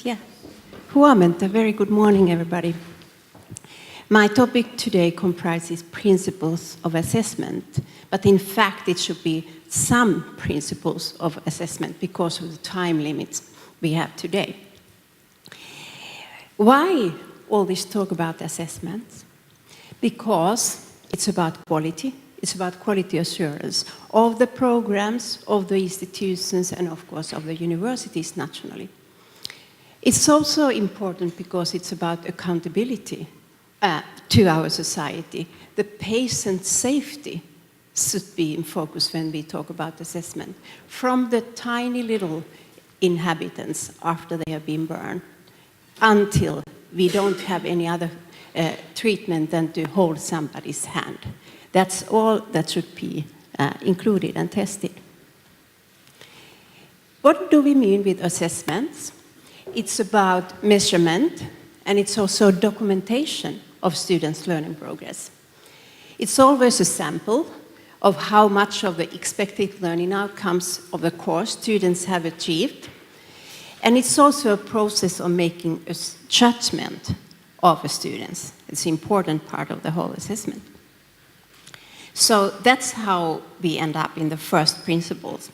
Yeah. Huomenta. Very good morning, everybody. My topic today comprises principles of assessment, but in fact it should be some principles of assessment because of the time limits we have today. Why all this talk about assessments? Because it's about quality. It's about quality assurance of the programs, of the institutions, and of course of the universities nationally. It's also important because it's about accountability to our society. The patient safety should be in focus when we talk about assessment. From the tiny little inhabitants after they have been burned until we don't have any other treatment than to hold somebody's hand. That's all that should be included and tested. What do we mean with assessments? It's about measurement, and it's also documentation of students' learning progress. It's always a sample of how much of the expected learning outcomes of the course students have achieved, and it's also a process of making a judgment of the students. It's an important part of the whole assessment. So that's how we end up in the first principles.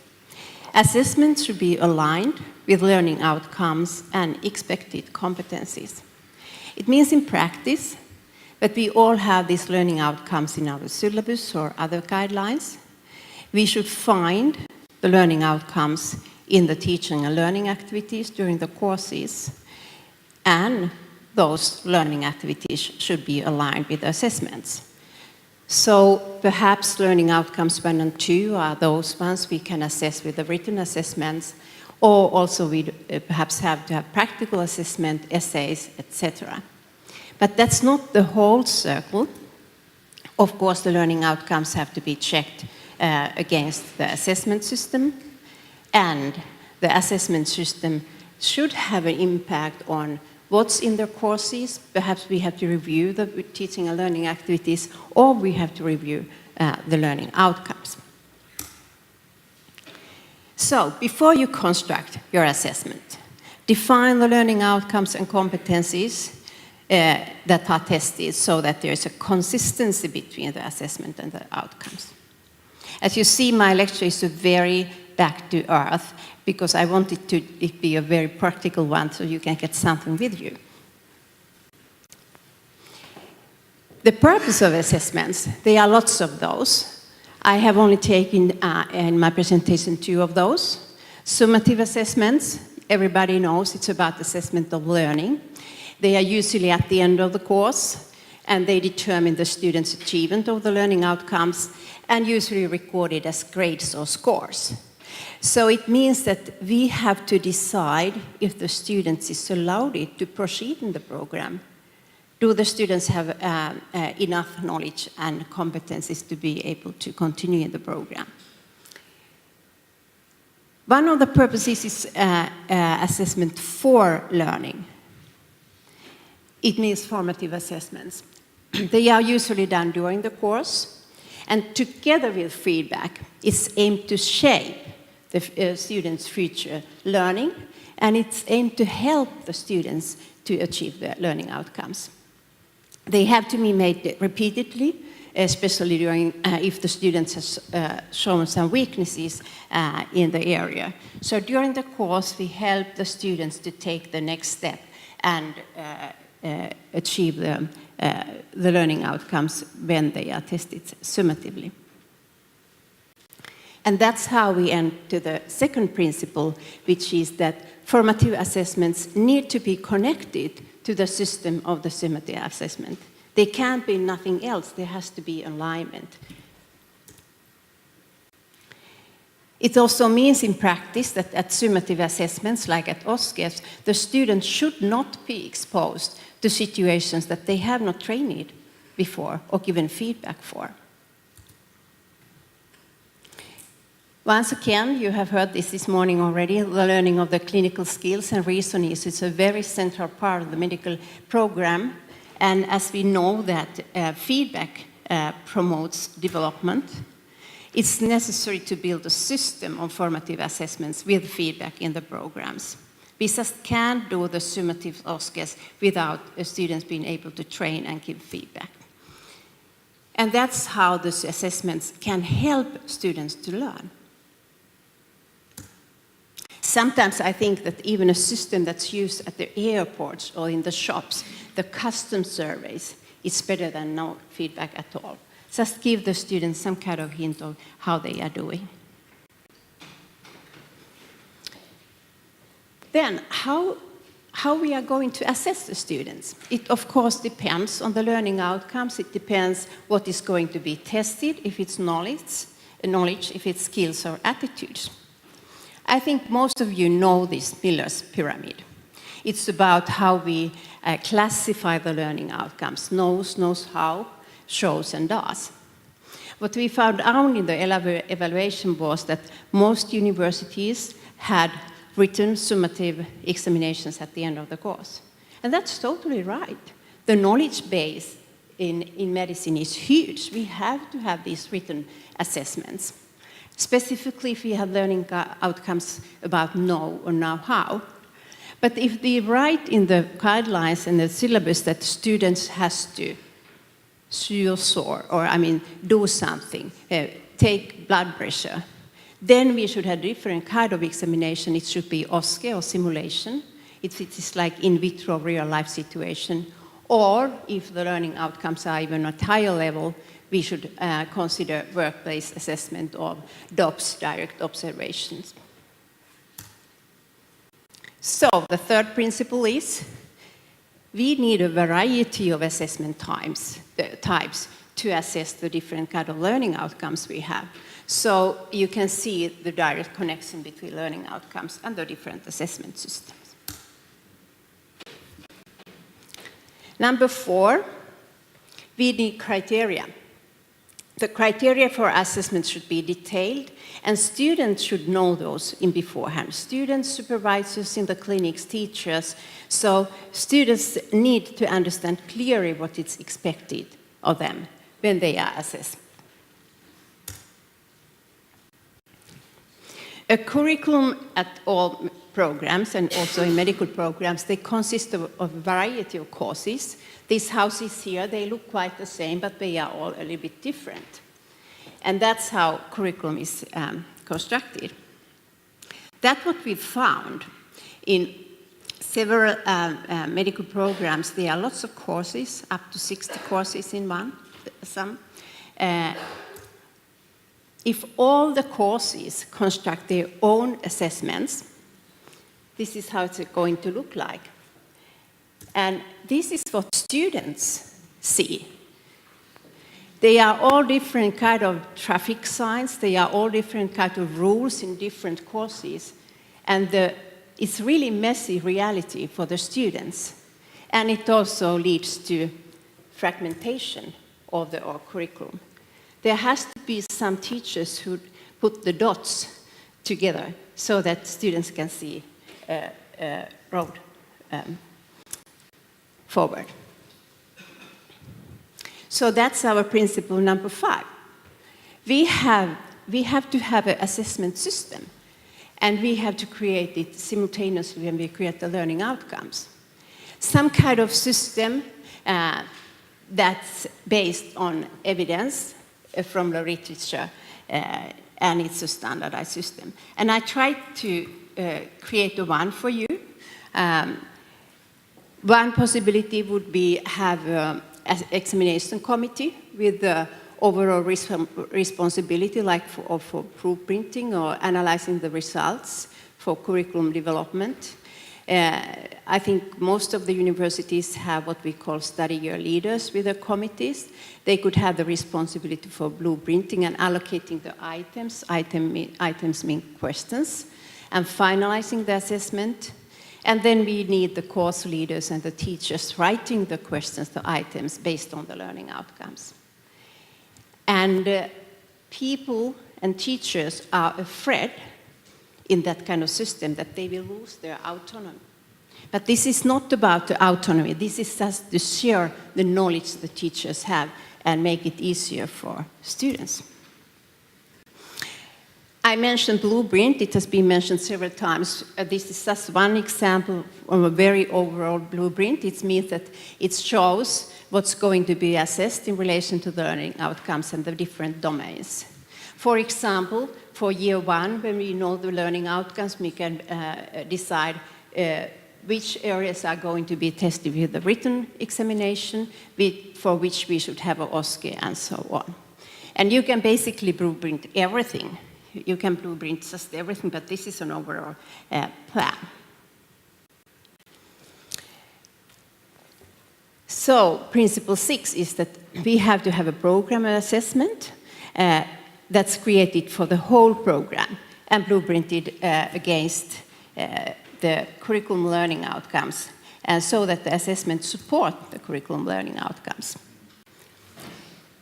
Assessments should be aligned with learning outcomes and expected competencies. It means in practice that we all have these learning outcomes in our syllabus or other guidelines. We should find the learning outcomes in the teaching and learning activities during the courses, and those learning activities should be aligned with assessments. So perhaps learning outcomes 1 and 2 are those ones we can assess with the written assessments, or also we perhaps have to have practical assessment, essays, etc. But that's not the whole circle. Of course, the learning outcomes have to be checked against the assessment system, and the assessment system should have an impact on what's in their courses. Perhaps we have to review the teaching and learning activities, or we have to review the learning outcomes. So, before you construct your assessment, define the learning outcomes and competencies that are tested so that there is a consistency between the assessment and the outcomes. As you see, my lecture is very back to earth because I want it to be a very practical one so you can get something with you. The purpose of assessments, there are lots of those. I have only taken in my presentation 2 of those. Summative assessments, everybody knows it's about assessment of learning. They are usually at the end of the course, and they determine the student's achievement of the learning outcomes, and usually recorded as grades or scores. So it means that we have to decide if the student is allowed to proceed in the program. Do the students have enough knowledge and competencies to be able to continue in the program? One of the purposes is assessment for learning. It means formative assessments. They are usually done during the course, and together with feedback, it's aimed to shape the students' future learning, and it's aimed to help the students to achieve their learning outcomes. They have to be made repeatedly, especially during if the students have shown some weaknesses in the area. So during the course, we help the students to take the next step and achieve the learning outcomes when they are tested summatively. And that's how we end to the second principle, which is that formative assessments need to be connected to the system of the summative assessment. They can't be nothing else. There has to be alignment. It also means in practice that at summative assessments, like at OSCEs, the students should not be exposed to situations that they have not trained before or given feedback for. Once again, you have heard this morning already, the learning of the clinical skills and reasoning is a very central part of the medical program. And as we know that feedback promotes development, it's necessary to build a system of formative assessments with feedback in the programs. We just can't do the summative OSCEs without students being able to train and give feedback. And that's how the assessments can help students to learn. Sometimes I think that even a system that's used at the airports or in the shops, the custom surveys, is better than no feedback at all. Just give the students some kind of hint of how they are doing. Then, how we are going to assess the students? It, of course, depends on the learning outcomes. It depends what is going to be tested, if it's knowledge, if it's skills or attitudes. I think most of you know this Miller's pyramid. It's about how we classify the learning outcomes. Knows how, shows and does. What we found out in the evaluation was that most universities had written summative examinations at the end of the course. And that's totally right. The knowledge base in medicine is huge. We have to have these written assessments. Specifically if we have learning outcomes about know or know-how. But if they write in the guidelines and the syllabus that students has to do something, take blood pressure, then we should have different kind of examination. It should be OSCE or simulation, if it is like in vitro real-life situation, or if the learning outcomes are even at higher level, we should consider workplace assessment of DOPS, direct observations. So the third principle is we need a variety of assessment types to assess the different kind of learning outcomes we have. So you can see the direct connection between learning outcomes and the different assessment systems. Number 4, we need criteria. The criteria for assessment should be detailed, and students should know those in beforehand. Students, supervisors in the clinics, teachers. So students need to understand clearly what is expected of them when they are assessed. A curriculum at all programs, and also in medical programs, they consist of a variety of courses. These houses here, they look quite the same, but they are all a little bit different. And that's how curriculum is constructed. That's what we found in several medical programs. There are lots of courses, up to 60 courses in some. If all the courses construct their own assessments, this is how it's going to look like. And this is what students see. They are all different kind of traffic signs. They are all different kind of rules in different courses. And it's really messy reality for the students. And it also leads to fragmentation of the curriculum. There has to be some teachers who put the dots together so that students can see road forward. So that's our principle number 5. We have to have an assessment system, and we have to create it simultaneously when we create the learning outcomes. Some kind of system that's based on evidence from the literature, and it's a standardized system. And I tried to create one for you. One possibility would be have an examination committee with the overall responsibility, like for blueprinting or analyzing the results for curriculum development. I think most of the universities have what we call study year leaders with their committees. They could have the responsibility for blueprinting and allocating the items. Items mean questions, and finalizing the assessment. And then we need the course leaders and the teachers writing the questions, the items, based on the learning outcomes. And people and teachers are afraid in that kind of system that they will lose their autonomy. But this is not about the autonomy. This is just to share the knowledge the teachers have and make it easier for students. I mentioned blueprint. It has been mentioned several times. This is just one example of a very overall blueprint. It means that it shows what's going to be assessed in relation to the learning outcomes and the different domains. For example, for year 1, when we know the learning outcomes, we can decide which areas are going to be tested with the written examination, for which we should have an OSCE, and so on. And you can basically blueprint everything. You can blueprint just everything, but this is an overall plan. So, principle 6 is that we have to have a program assessment that's created for the whole program and blueprinted against the curriculum learning outcomes, and so that the assessment support the curriculum learning outcomes.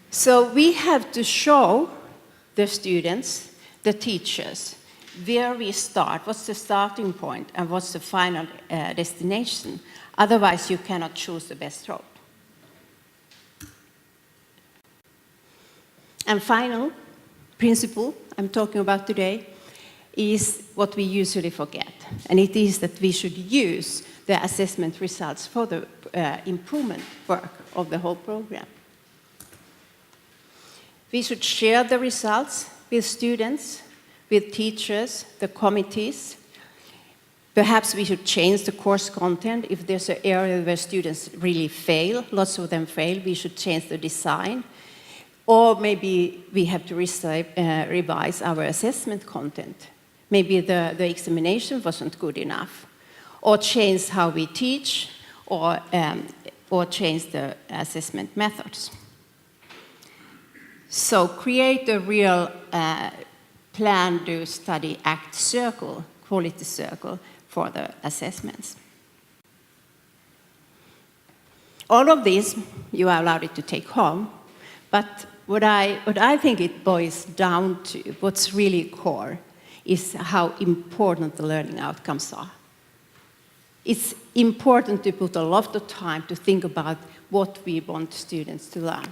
So we have to show the students, the teachers, where we start, what's the starting point, and what's the final destination. Otherwise, you cannot choose the best route. And final principle I'm talking about today is what we usually forget, and it is that we should use the assessment results for the improvement work of the whole program. We should share the results with students, with teachers, the committees. Perhaps we should change the course content. If there's an area where students really fail, lots of them fail, we should change the design. Or maybe we have to revise our assessment content. Maybe the examination wasn't good enough. Or change how we teach, or change the assessment methods. So create a real plan, do, study, act circle, quality circle for the assessments. All of this you are allowed to take home, but what I think it boils down to, what's really core, is how important the learning outcomes are. It's important to put a lot of time to think about what we want students to learn.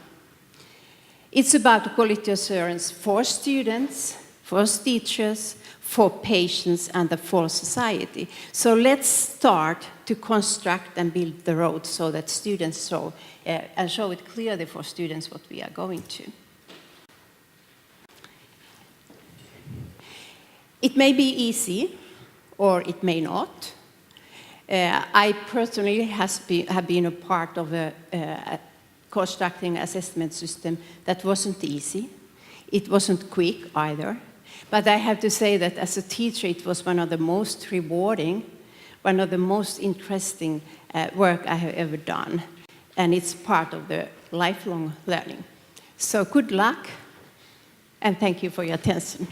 It's about quality assurance for students, for teachers, for patients, and for society. So let's start to construct and build the road so that students show it clearly for students what we are going to. It may be easy, or it may not. I personally have been a part of a constructing assessment system that wasn't easy. It wasn't quick either. But I have to say that as a teacher, it was one of the most rewarding, one of the most interesting work I have ever done. And it's part of the lifelong learning. So good luck, and thank you for your attention.